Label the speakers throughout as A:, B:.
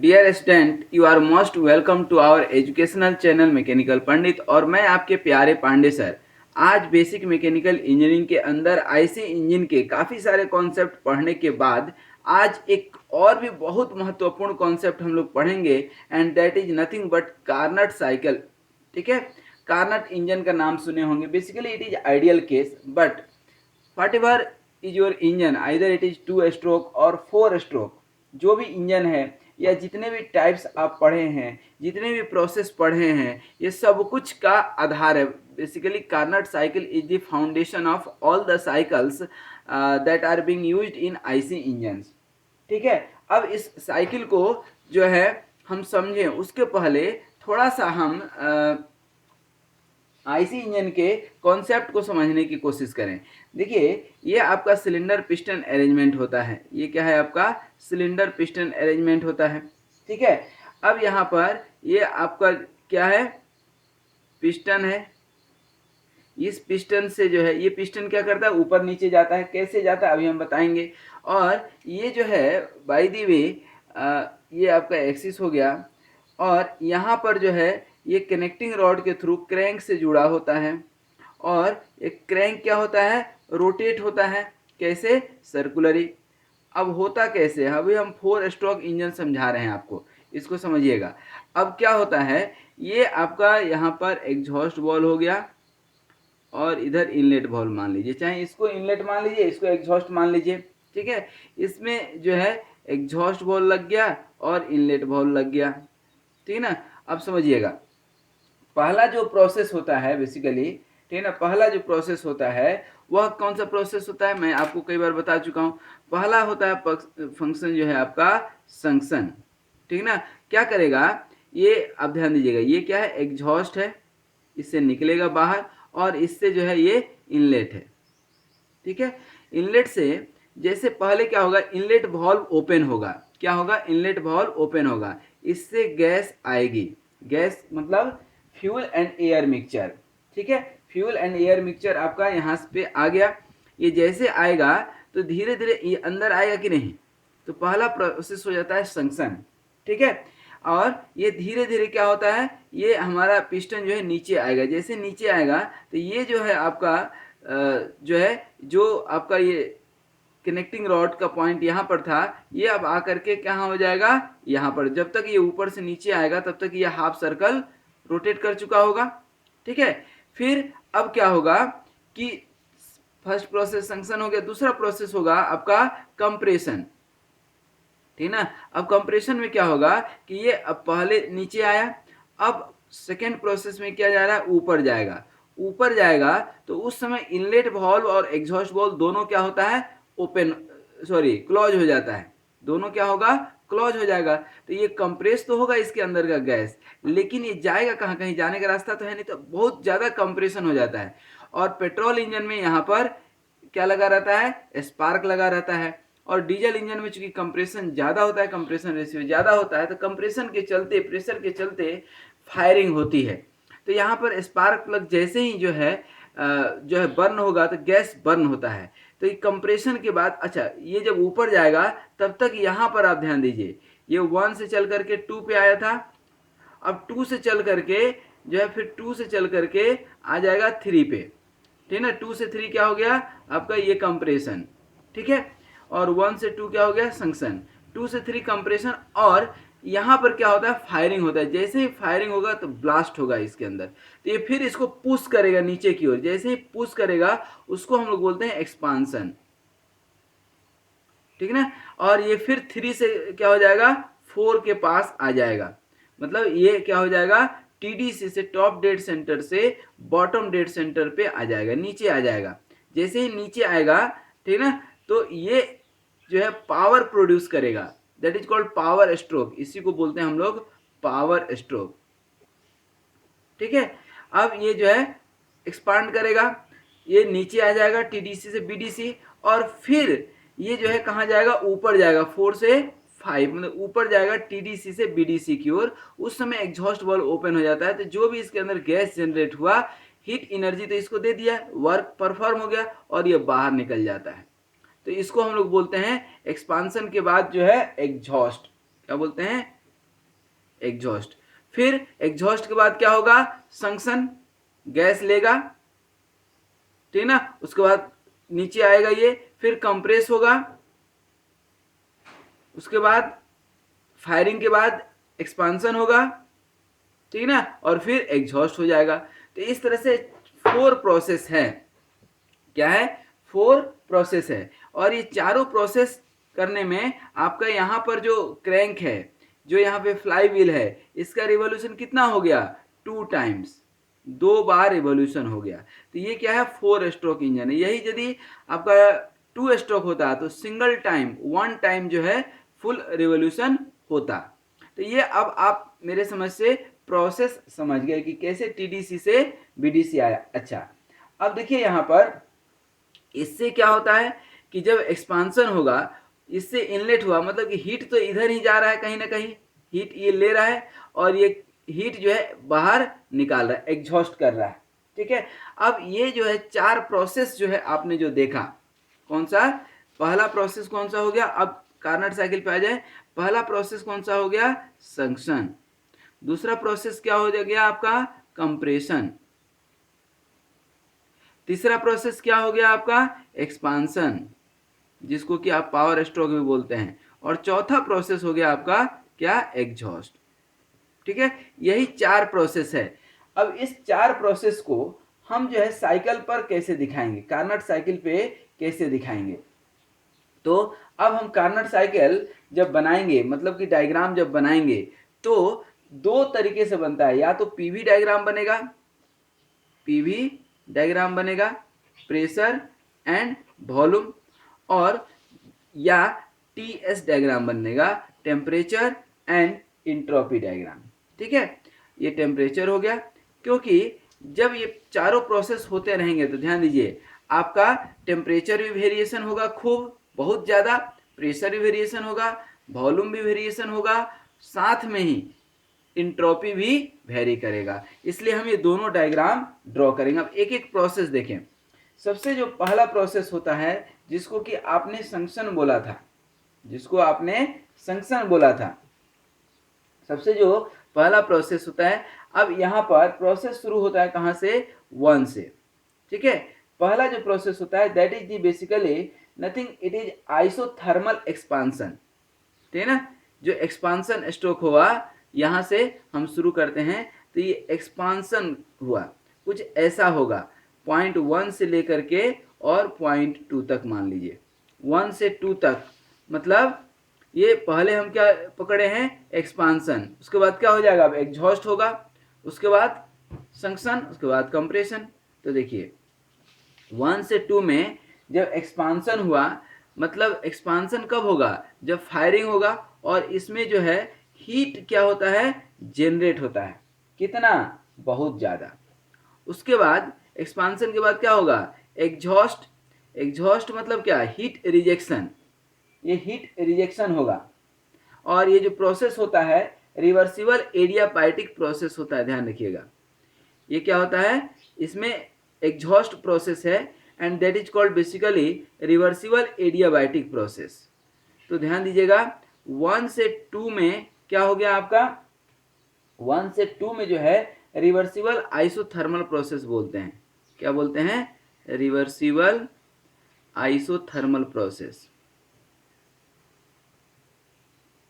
A: Dear student, you are most welcome to our educational channel Mechanical Pandit. और मैं आपके प्यारे पांडे सर। आज बेसिक मैकेनिकल इंजीनियरिंग के अंदर आईसी इंजन के काफ़ी सारे कॉन्सेप्ट पढ़ने के बाद आज एक और भी बहुत महत्वपूर्ण कॉन्सेप्ट हम लोग पढ़ेंगे, and that is nothing but Carnot cycle. ठीक है, कार्नट इंजन का नाम सुने होंगे। Basically it is ideal case, but whatever is your engine, either it is 2 stroke और 4 स्ट्रोक, जो भी इंजन है या जितने भी टाइप्स आप पढ़े हैं, जितने भी प्रोसेस पढ़े हैं, ये सब कुछ का आधार है। Basically Carnot cycle is the foundation of all the cycles that are being used in IC engines. ठीक है, अब इस साइकिल को जो है हम समझें उसके पहले थोड़ा सा हम आईसी इंजन के कॉन्सेप्ट को समझने की कोशिश करें। देखिए, ये आपका सिलेंडर पिस्टन अरेंजमेंट होता है। ये क्या है? आपका सिलेंडर पिस्टन अरेंजमेंट होता है। ठीक है, अब यहाँ पर ये आपका क्या है? पिस्टन है। इस पिस्टन से जो है, ये पिस्टन क्या करता है? ऊपर नीचे जाता है। कैसे जाता है अभी हम बताएंगे। और ये जो है बाय द वे, ये आपका एक्सिस हो गया, और यहाँ पर जो है ये कनेक्टिंग रॉड के थ्रू क्रैंक से जुड़ा होता है। और एक क्रैंक क्या होता है? रोटेट होता है। कैसे? सर्कुलरी। अब होता कैसे है? अभी हम 4 स्ट्रोक इंजन समझा रहे हैं आपको, इसको समझिएगा। अब क्या होता है, ये आपका यहाँ पर एग्जॉस्ट वॉल हो गया, और इधर इनलेट वॉल्व मान लीजिए, चाहे इसको इनलेट मान लीजिए, इसको एग्जॉस्ट मान लीजिए। ठीक है, इसमें जो है एग्जॉस्ट वॉल्व लग गया और इनलेट वॉल्व लग गया। ठीक है ना? अब समझिएगा, पहला जो प्रोसेस होता है बेसिकली, ठीक है ना, पहला जो प्रोसेस होता है वह कौन सा प्रोसेस होता है? मैं आपको कई बार बता चुका हूँ। पहला होता है फंक्शन जो है आपका संक्शन। ठीक है ना? क्या करेगा ये? आप ध्यान दीजिएगा, ये क्या है? एग्जॉस्ट है, इससे निकलेगा बाहर, और इससे जो है ये इनलेट है। ठीक है, इनलेट से जैसे पहले क्या होगा? इनलेट वॉल्व ओपन होगा। क्या होगा? इनलेट वॉल्व ओपन होगा, इससे गैस आएगी। गैस मतलब फ्यूल एंड एयर मिक्सचर। ठीक है, फ्यूल एंड एयर मिक्सचर आपका यहाँ पे आ गया। ये जैसे आएगा तो धीरे धीरे ये अंदर आएगा कि नहीं? तो पहला प्रोसेस हो जाता है संक्शन। ठीक है, और ये धीरे धीरे क्या होता है, ये हमारा पिस्टन जो है नीचे आएगा। जैसे नीचे आएगा तो ये जो है आपका जो है, जो आपका ये कनेक्टिंग रॉड का पॉइंट यहाँ पर था, ये अब आकर के कहाँ हो जाएगा? यहाँ पर। जब तक ये ऊपर से नीचे आएगा तब तक ये हाफ सर्कल रोटेट कर चुका होगा। ठीक है, फिर अब क्या होगा कि फर्स्ट प्रोसेस संक्शन हो गया, दूसरा प्रोसेस होगा आपका कंप्रेशन। ठीक ना? अब कंप्रेशन में क्या होगा कि ये अब पहले नीचे आया, अब सेकेंड प्रोसेस में क्या जा रहा है? ऊपर जाएगा। ऊपर जाएगा तो उस समय इनलेट वॉल्व और एग्जॉस्ट वॉल्व दोनों क्या होता है? ओपन, सॉरी, क्लोज हो जाता है। दोनों क्या होगा? क्लोज हो जाएगा। तो ये कंप्रेस तो होगा इसके अंदर का गैस, लेकिन ये जाएगा कहाँ? कहीं जाने का रास्ता तो है नहीं, तो बहुत ज़्यादा कंप्रेशन हो जाता है। और पेट्रोल इंजन में यहाँ पर क्या लगा रहता है? स्पार्क लगा रहता है। और डीजल इंजन में चूंकि कंप्रेशन ज़्यादा होता है, कंप्रेशन रेशियो ज़्यादा होता है, तो कंप्रेशन के चलते, प्रेशर के चलते फायरिंग होती है। तो यहाँ पर स्पार्क प्लग जैसे ही जो है बर्न होगा तो गैस बर्न होता है। तो ये कंप्रेशन के बाद, अच्छा, ये जब ऊपर जाएगा तब तक यहाँ पर आप ध्यान दीजिए, ये 1 से चल करके 2 पे आया था। अब 2 से चल करके जो है, फिर 2 से चल करके आ जाएगा 3 पे। ठीक है ना? 2 से 3 क्या हो गया आपका? ये कंप्रेशन। ठीक है, और 1 से 2 क्या हो गया? संक्शन। 2 से 3 कंप्रेशन, और यहाँ पर क्या होता है? फायरिंग होता है। जैसे ही फायरिंग होगा तो ब्लास्ट होगा इसके अंदर, तो ये फिर इसको पुश करेगा नीचे की ओर। जैसे ही पुश करेगा उसको हम लोग बोलते हैं एक्सपांसन। ठीक है ना? और ये फिर 3 से क्या हो जाएगा? 4 के पास आ जाएगा। मतलब ये क्या हो जाएगा? टीडीसी से, टॉप डेड सेंटर से बॉटम डेड सेंटर पे आ जाएगा, नीचे आ जाएगा। जैसे ही नीचे आएगा, ठीक है ना, तो ये जो है पावर प्रोड्यूस करेगा। That is called power stroke. इसी को बोलते हैं हम लोग पावर स्ट्रोक। ठीक है, अब ये जो है एक्सपांड करेगा, ये नीचे आ जाएगा टीडीसी से बीडीसी, और फिर ये जो है कहाँ जाएगा? ऊपर जाएगा, 4 से 5, मतलब ऊपर जाएगा टीडीसी से बीडीसी की ओर। उस समय एग्जॉस्ट वाल्व ओपन हो जाता है, तो जो भी इसके अंदर गैस जनरेट हुआ, हीट एनर्जी तो इसको दे दिया, वर्क परफॉर्म हो गया, और ये बाहर निकल जाता है। तो इसको हम लोग बोलते हैं एक्सपांसन के बाद जो है एग्जॉस्ट। क्या बोलते हैं? एग्जॉस्ट। फिर एग्जॉस्ट के बाद क्या होगा, संक्शन, गैस लेगा, ठीक ना, उसके बाद नीचे आएगा ये, फिर कंप्रेस होगा, उसके बाद फायरिंग के बाद एक्सपांसन होगा, ठीक ना, और फिर एग्जॉस्ट हो जाएगा। तो इस तरह से 4 प्रोसेस है। क्या है, 4 प्रोसेस है। और ये चारों प्रोसेस करने में आपका यहाँ पर जो क्रैंक है, जो यहाँ पे फ्लाई व्हील है, इसका रिवोल्यूशन कितना हो गया, 2 टाइम्स, 2 बार रिवोल्यूशन हो गया। तो ये क्या है, 4 स्ट्रोक इंजन है। यही यदि आपका 2 स्ट्रोक होता तो सिंगल टाइम, 1 टाइम जो है फुल रिवोल्यूशन होता। तो ये अब आप मेरे समझ से प्रोसेस समझ गए कि कैसे टीडीसी से बीडीसी आया। अच्छा, अब देखिए यहाँ पर इससे क्या होता है कि जब एक्सपांसन होगा, इससे इनलेट हुआ, मतलब कि हीट तो इधर ही जा रहा है, कहीं ना कहीं हीट ये ले रहा है और ये हीट जो है बाहर निकाल रहा है, एग्जॉस्ट कर रहा है, ठीक है। अब ये जो है 4 प्रोसेस जो है आपने जो देखा, कौन सा, पहला प्रोसेस कौन सा हो गया, अब कार्नट साइकिल पे आ जाए। पहला प्रोसेस कौन सा हो गया, संक्शन। दूसरा प्रोसेस क्या हो गया आपका, कंप्रेशन। तीसरा प्रोसेस क्या हो गया आपका, एक्सपांसन, जिसको कि आप पावर स्ट्रोक भी बोलते हैं। और चौथा प्रोसेस हो गया आपका क्या, एग्जॉस्ट, ठीक है। यही 4 प्रोसेस है। अब इस 4 प्रोसेस को हम जो है साइकिल पर कैसे दिखाएंगे, कार्नट साइकिल पे कैसे दिखाएंगे। तो अब हम कार्नट साइकिल जब बनाएंगे, मतलब कि डायग्राम जब बनाएंगे, तो 2 तरीके से बनता है। या तो पीवी डायग्राम बनेगा, पीवी डायग्राम बनेगा, प्रेशर एंड वॉल्यूम, और या टीएस डायग्राम बनेगा, टेम्परेचर एंड इंट्रोपी डायग्राम, ठीक है। ये टेम्परेचर हो गया, क्योंकि जब ये चारों प्रोसेस होते रहेंगे तो ध्यान दीजिए, आपका टेम्परेचर भी वेरिएशन होगा, खूब बहुत ज़्यादा, प्रेशर भी वेरिएशन होगा, वॉल्यूम भी वेरिएशन होगा, साथ में ही इंट्रोपी भी वेरी करेगा। इसलिए हम ये दोनों डायग्राम ड्रॉ करेंगे। अब एक एक प्रोसेस देखें। सबसे जो पहला प्रोसेस होता है, जिसको कि आपने संक्शन बोला था, जिसको आपने संक्शन बोला था, सबसे जो पहला प्रोसेस होता है। अब यहाँ पर प्रोसेस शुरू होता है कहाँ से, 1 से, ठीक है। पहला जो प्रोसेस होता है, that is the basically nothing, it is isothermal expansion, ठीक है ना। जो एक्सपांसन स्ट्रोक हुआ, यहाँ से हम शुरू करते हैं, तो ये एक्सपांसन हुआ, कुछ ऐसा होगा, पॉइंट 1 से लेकर के और पॉइंट 2 तक, मान लीजिए 1 से 2 तक, मतलब ये पहले हम क्या पकड़े हैं, एक्सपांसन, उसके बाद क्या हो जाएगा, अब एग्जॉस्ट होगा, उसके बाद संक्शन, उसके बाद कंप्रेशन। तो देखिए 1 से 2 में जब एक्सपांसन हुआ, मतलब एक्सपांसन कब होगा, जब फायरिंग होगा, और इसमें जो है हीट क्या होता है, जनरेट होता है, कितना, बहुत ज़्यादा। उसके बाद एक्सपांसन के बाद क्या होगा, एग्जॉस्ट। एग्जॉस्ट मतलब क्या, हीट रिजेक्शन, ये हीट रिजेक्शन होगा। और ये जो प्रोसेस होता है, रिवर्सिबल एडियाबैटिक प्रोसेस होता है, ध्यान रखिएगा। ये क्या होता है, इसमें एग्जॉस्ट प्रोसेस है, and that is called basically reversible adiabatic process. तो ध्यान दीजिएगा, 1 से 2 में क्या हो गया आपका, 1 से 2 में जो है रिवर्सिबल आइसोथर्मल प्रोसेस बोलते हैं। क्या बोलते हैं, रिवर्सिबल आइसोथर्मल प्रोसेस,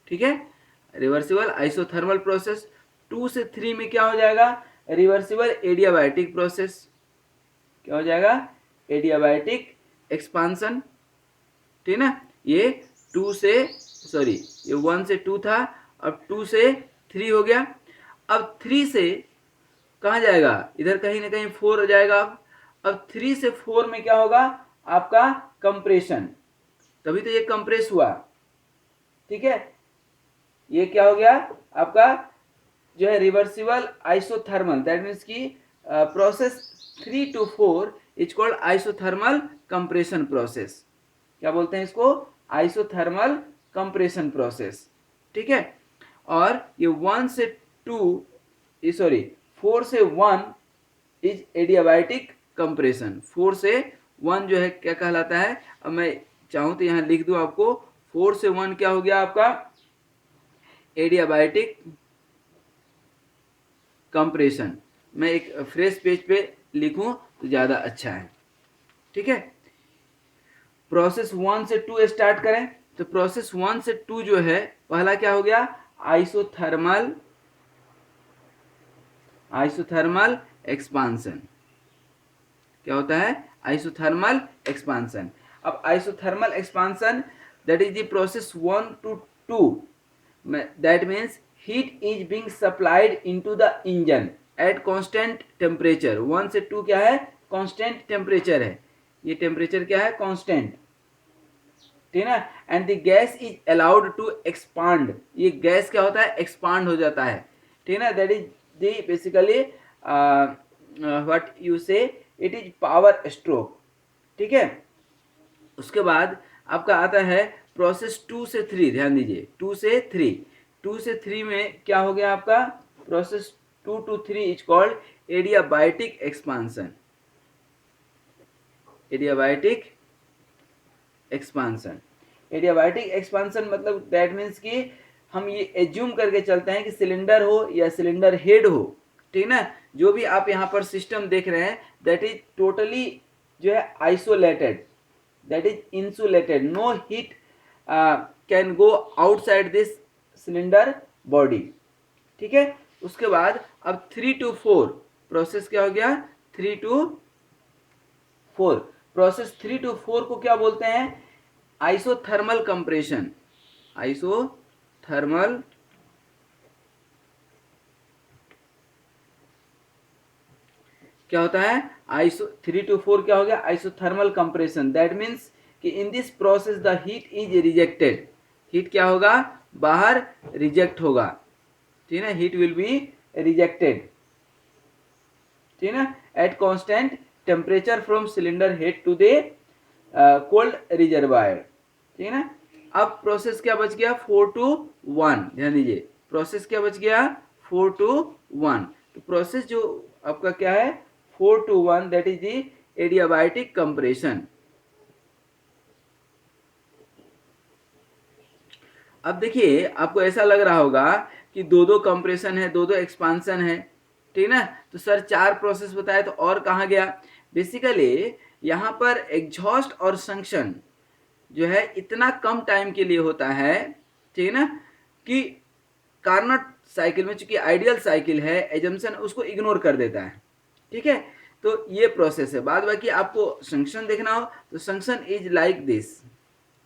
A: ठीक है, रिवर्सिबल आइसोथर्मल प्रोसेस। 2 से 3 में क्या हो जाएगा, रिवर्सिबल एडियाबैटिक प्रोसेस। क्या हो जाएगा, एडियाबैटिक एक्सपांसन, ठीक ना। ये 2 से, सॉरी, ये 1 से 2 था, अब 2 से 3 हो गया। अब 3 से कहाँ जाएगा, इधर कहीं ना कहीं 4 हो जाएगा। अब 3 से 4 में क्या होगा, आपका कंप्रेशन, तभी तो ये कंप्रेस हुआ, ठीक है। ये क्या हो गया आपका, जो है रिवर्सिबल आइसोथर्मल, दैट मीन्स की process 3 to 4 is called isothermal compression process. क्या बोलते हैं इसको, आइसोथर्मल कंप्रेशन प्रोसेस, ठीक है। और ये 1 से 2, सॉरी 4 से 1 इज एडियाबैटिक कंप्रेशन। 4 से 1 जो है क्या कहलाता है, अब मैं चाहूँ तो यहाँ लिख दूँ आपको, 4 से 1 क्या हो गया आपका, एडियाबैटिक कंप्रेशन। मैं एक फ्रेश पेज पे लिखूं तो ज़्यादा अच्छा है, ठीक है। प्रोसेस 1 से 2 स्टार्ट करें तो प्रोसेस 1 से 2 जो है, पहला क्या हो गया, आइसोथर्मल एक्सपांसन। क्या होता है, आइसोथर्मल एक्सपांसन। अब isothermal expansion that is the process 1 to 2, that means heat is being supplied into the engine at constant temperature। 1 से 2 क्या है, constant temperature है, ये टेम्परेचर क्या है, constant, ठीक है ना। And the gas is allowed to expand, ये गैस क्या होता है, एक्सपांड हो जाता है, ठीक है ना। That is the basically what you से, इट इज पावर स्ट्रोक, ठीक है। उसके बाद आपका आता है प्रोसेस 2 से 3, ध्यान दीजिए 2 से 3 में क्या हो गया आपका, process 2 to 3 is called adiabatic expansion. Adiabatic expansion, adiabatic expansion मतलब दैट मीन्स कि हम ये एज्यूम करके चलते हैं कि सिलेंडर हो या सिलेंडर हेड हो, ठीक ना, जो भी आप यहाँ पर सिस्टम देख रहे हैं दैट इज टोटली जो है isolated, that is insulated, no heat can go outside this cylinder body, ठीक है। उसके बाद अब 3 to 4 प्रोसेस क्या हो गया, 3 to 4, प्रोसेस 3 to 4 को क्या बोलते हैं, आइसोथर्मल कंप्रेशन। आइसोथर्मल क्या होता है, आइसो 3 to 4 क्या हो गया, आइसोथर्मल कंप्रेशन। दैट मीन्स कि in this process the heat is rejected, heat क्या होगा, बाहर रिजेक्ट होगा, ठीक है ना, हीट विल बी रिजेक्टेड, ठीक है ना, at constant temperature from cylinder head to the cold reservoir, ठीक है ना। अब प्रोसेस क्या बच गया, 4 to 1, ध्यान दीजिए प्रोसेस क्या बच गया, 4 to 1। तो प्रोसेस जो आपका क्या है, 4 to 1, that is the adiabatic compression. अब देखिए आपको ऐसा लग रहा होगा कि दो दो कंप्रेशन है, दो दो एक्सपांसन है, ठीक ना, तो सर 4 प्रोसेस बताए तो और कहाँ गया। बेसिकली यहाँ पर एग्जॉस्ट और संक्शन जो है इतना कम टाइम के लिए होता है, ठीक है ना, कि कार्नट साइकिल में चूंकि आइडियल साइकिल है, एजम्पशन उसको इग्नोर कर देता है, ठीक है। तो ये प्रोसेस है। बाद बाकी आपको संक्शन देखना हो तो suction is like this,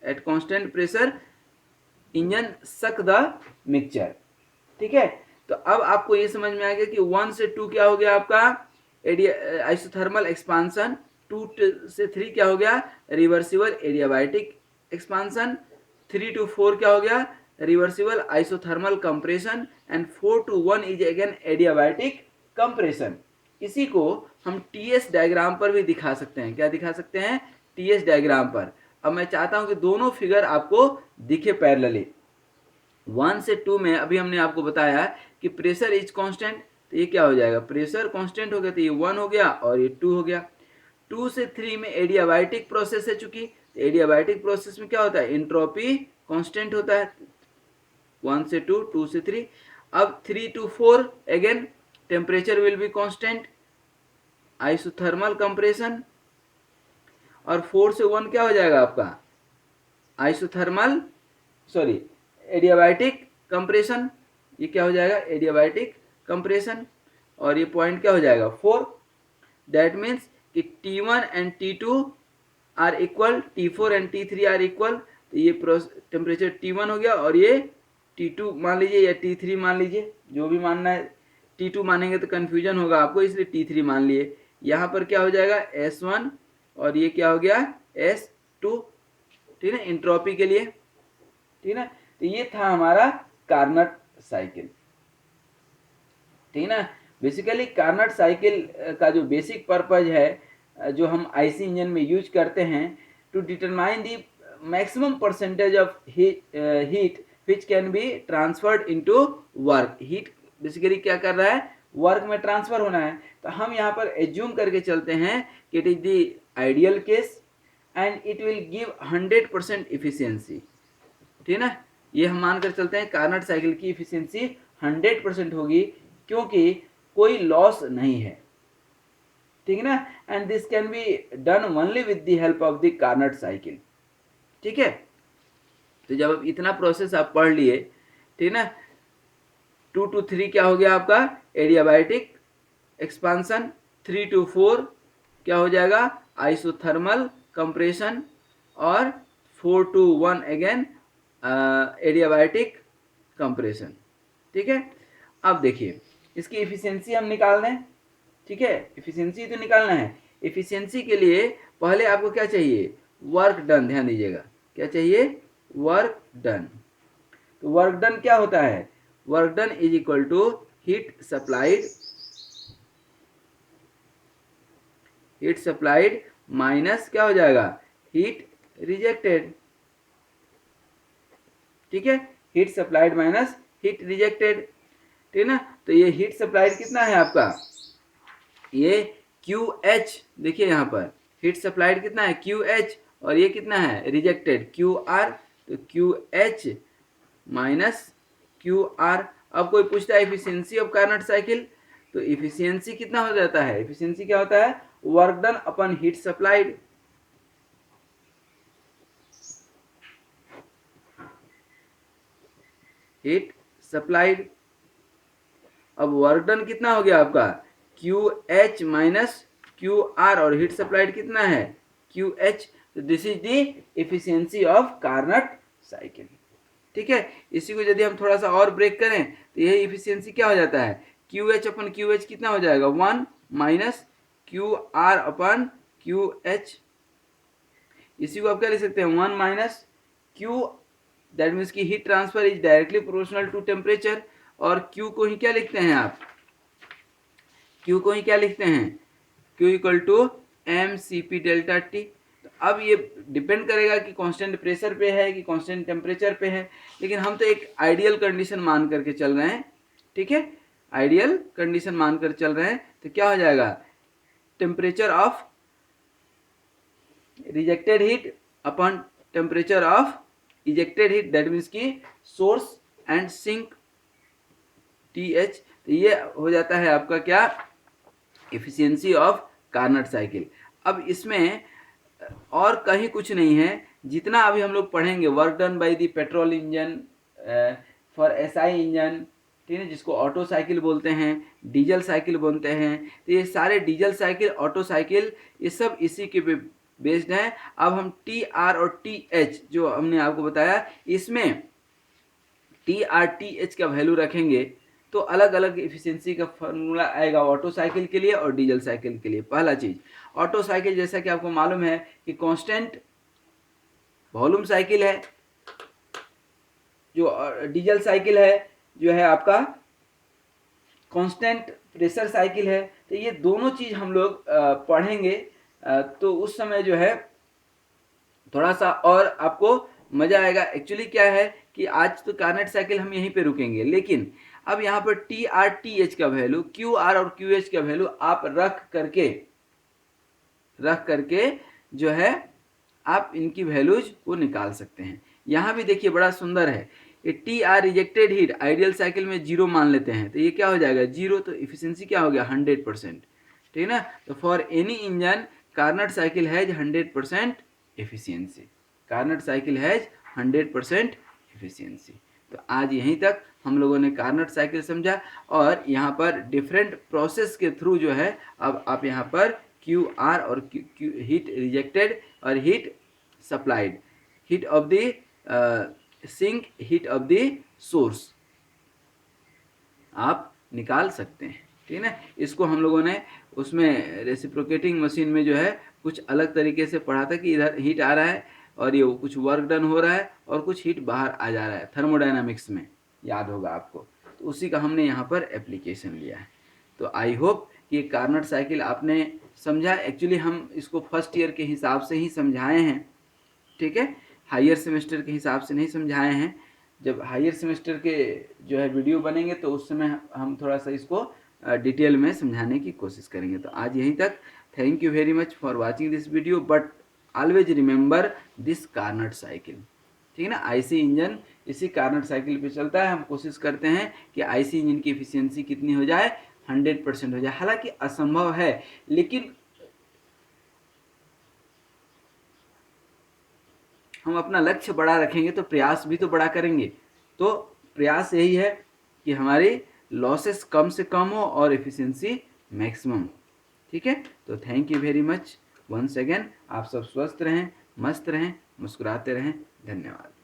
A: at constant pressure engine suck the mixture, ठीक है। तो अब आपको ये समझ में आ गया कि 1 से 2 क्या हो गया आपका, आइसोथर्मल एक्सपांसन, 2 से 3 क्या हो गया, रिवर्सिबल एडियाबाइटिक एक्सपांसन, 3 to 4 क्या हो गया, reversible isothermal compression, and 4 to 1 is again adiabatic compression. इसी को हम टीएस डायग्राम पर भी दिखा सकते हैं। क्या दिखा सकते हैं, टीएस डायग्राम पर। अब मैं चाहता हूं कि दोनों फिगर आपको दिखे पैरेलली। 1 से 2 में अभी हमने आपको बताया कि प्रेशर इज कांस्टेंट, तो ये क्या हो जाएगा, प्रेशर कांस्टेंट हो गया तो ये 1 हो गया और ये 2 हो गया। 2 से 3 में एडियाबाइटिक प्रोसेस है, चूंकि एडियाबाइटिक प्रोसेस में क्या होता है, एंट्रोपी कांस्टेंट होता है। 1 से 2, 2 से 3। अब 3 to 4 again temperature will be constant, isothermal compression. और 4 से 1 क्या हो जाएगा आपका, आइसोथर्मल सॉरी एडियाबाइटिक कंप्रेशन, ये क्या हो जाएगा, एडियाबाइटिक कंप्रेशन। और ये पॉइंट क्या हो जाएगा, 4। दैट मीन्स कि T1 and T2 are equal, T4 and T3 are equal. तो ये टेम्परेचर T1 हो गया और ये T2 मान लीजिए या T3 मान लीजिए, जो भी मानना है। T2 मानेंगे तो कन्फ्यूजन होगा आपको, इसलिए T3 मान लिए। यहाँ पर क्या हो जाएगा, S1 और ये क्या हो गया, S2, ठीक है, इंट्रोपी के लिए, ठीक है। तो ये था हमारा कार्नट साइकिल, ठीक है ना। बेसिकली कार्नट साइकिल का जो बेसिक पर्पज है, जो हम आईसी इंजन में यूज करते हैं, to determine the maximum percentage of heat which can be transferred into work. Heat basically क्या कर रहा है, वर्क में ट्रांसफर होना है। तो हम यहाँ पर एज्यूम करके चलते हैं कि it is the ideal case and it will give 100% efficiency, ठीक है ना। ये हम मानकर चलते हैं कार्नट साइकिल की इफिशियंसी 100% होगी, क्योंकि कोई लॉस नहीं है, ठीक है ना। And this can be done only with the help of the Carnot cycle, ठीक है। तो जब इतना प्रोसेस आप पढ़ लिए, ठीक ना, 2 to 3 क्या हो गया आपका एडियाबाइटिक एक्सपांसन, 3 to 4 क्या हो जाएगा आइसोथर्मल कंप्रेशन, और 4 to 1 अगेन एडियाबाइटिक कंप्रेशन, ठीक है। अब देखिए इसकी इफिशियंसी हम निकाल दें, ठीक है, इफिशियंसी तो निकालना है। इफिशियंसी के लिए पहले आपको क्या चाहिए, वर्क डन, ध्यान दीजिएगा क्या चाहिए, वर्क डन। तो वर्क डन क्या होता है, work done is equal to heat supplied minus क्या हो जाएगा हीट रिजेक्टेड, ठीक है, heat supplied minus heat rejected, ठीक ना। तो ये हीट सप्लाइड कितना है आपका, ये QH, देखिए यहाँ पर हीट सप्लाइड कितना है QH, और ये कितना है रिजेक्टेड QR, तो QH माइनस QR। अब कोई पूछता है इफिशियंसी ऑफ कार्नट साइकिल, तो इफिशियंसी कितना हो जाता है, इफिशियंसी क्या होता है वर्क डन अपन हीट सप्लाइड, हीट सप्लाइड। अब वर्क डन कितना हो गया आपका QH माइनस QR, और हीट सप्लाइड कितना है QH। तो this is the efficiency of Carnot cycle, ठीक है। इसी को यदि हम थोड़ा सा और ब्रेक करें तो यही इफिशियंसी क्या हो जाता है QH अपन QH कितना हो जाएगा 1 माइनस QR अपन QH। इसी को आप क्या लिख सकते हैं 1 माइनस Q, दैट मीन्स की heat transfer is directly proportional to temperature, और Q को ही क्या लिखते हैं आप, Q को ही क्या लिखते हैं Q equal to mCp delta T. तो अब ये डिपेंड करेगा कि कांस्टेंट प्रेशर पे है कि कांस्टेंट टेम्परेचर पे है, लेकिन हम तो एक आइडियल कंडीशन मान करके चल रहे हैं, ठीक है, आइडियल कंडीशन मान कर चल रहे हैं। तो क्या हो जाएगा temperature of rejected heat upon temperature of ejected heat, that means की सोर्स एंड सिंक TH। तो ये हो जाता है आपका क्या इफिशियंसी ऑफ कार्नट साइकिल। अब इसमें और कहीं कुछ नहीं है, जितना अभी हम लोग पढ़ेंगे work done by the petrol engine for SI engine, ठीक है, जिसको ऑटो साइकिल बोलते हैं, डीजल साइकिल बोलते हैं। तो ये सारे डीजल साइकिल ऑटो साइकिल ये सब इसी के बेस्ड हैं। अब हम TR और TH जो हमने आपको बताया, इसमें TR TH का वैल्यू रखेंगे तो अलग अलग इफिशियंसी का फॉर्मूला आएगा ऑटो साइकिल के लिए और डीजल साइकिल के लिए। पहला चीज ऑटो साइकिल, जैसा कि आपको मालूम है कि कांस्टेंट वॉल्यूम साइकिल है, जो डीजल साइकिल है जो है आपका कांस्टेंट प्रेशर साइकिल है। तो ये दोनों चीज हम लोग पढ़ेंगे, तो उस समय जो है थोड़ा सा और आपको मजा आएगा। एक्चुअली क्या है कि आज तो कार्नट साइकिल हम यहीं पे रुकेंगे, लेकिन अब यहाँ पर TR TH का वैल्यू, QR और QH का वैल्यू आप रख करके जो है आप इनकी वैल्यूज को निकाल सकते हैं। यहाँ भी देखिए बड़ा सुंदर है, ये TR rejected heat ideal cycle में 0 मान लेते हैं, तो ये क्या हो जाएगा 0, तो इफिशियंसी क्या हो गया 100%, ठीक है ना। तो for any engine Carnot cycle has 100% efficiency, Carnot cycle has 100% efficiency. तो आज यहीं तक हम लोगों ने कार्नट साइकिल समझा, और यहाँ पर डिफरेंट प्रोसेस के थ्रू जो है अब आप यहाँ पर QR और हीट रिजेक्टेड और heat supplied, heat of the sink, heat of the source आप निकाल सकते हैं, ठीक है ना। इसको हम लोगों ने उसमें रेसिप्रोकेटिंग मशीन में जो है कुछ अलग तरीके से पढ़ा था कि इधर हीट आ रहा है और ये कुछ वर्क डन हो रहा है और कुछ हीट बाहर आ जा रहा है, थर्मोडायनामिक्स में याद होगा आपको। तो उसी का हमने यहाँ पर एप्लीकेशन लिया है। तो आई होप कि कार्नट साइकिल आपने समझा। एक्चुअली हम इसको फर्स्ट ईयर के हिसाब से ही समझाए हैं, ठीक है, हायर सेमेस्टर के हिसाब से नहीं समझाए हैं। जब हायर सेमेस्टर के जो है वीडियो बनेंगे तो उस समय हम थोड़ा सा इसको डिटेल में समझाने की कोशिश करेंगे। तो आज यहीं तक। Thank you very much for watching this video, but always remember this Carnot cycle, ठीक है ना। आईसी इंजन इसी कार्नट साइकिल पे चलता है। हम कोशिश करते हैं कि आईसी इंजन की एफिशिएंसी कितनी हो जाए 100% हो जाए। हालांकि असंभव है, लेकिन हम अपना लक्ष्य बड़ा रखेंगे तो प्रयास भी तो बड़ा करेंगे। तो प्रयास यही है कि हमारी लॉसेस कम से कम हो और एफिशिएंसी मैक्सिमम हो। ठीक है, तो thank you very much once again. आप सब स्वस्थ रहें, मस्त रहें, मुस्कुराते रहें। धन्यवाद।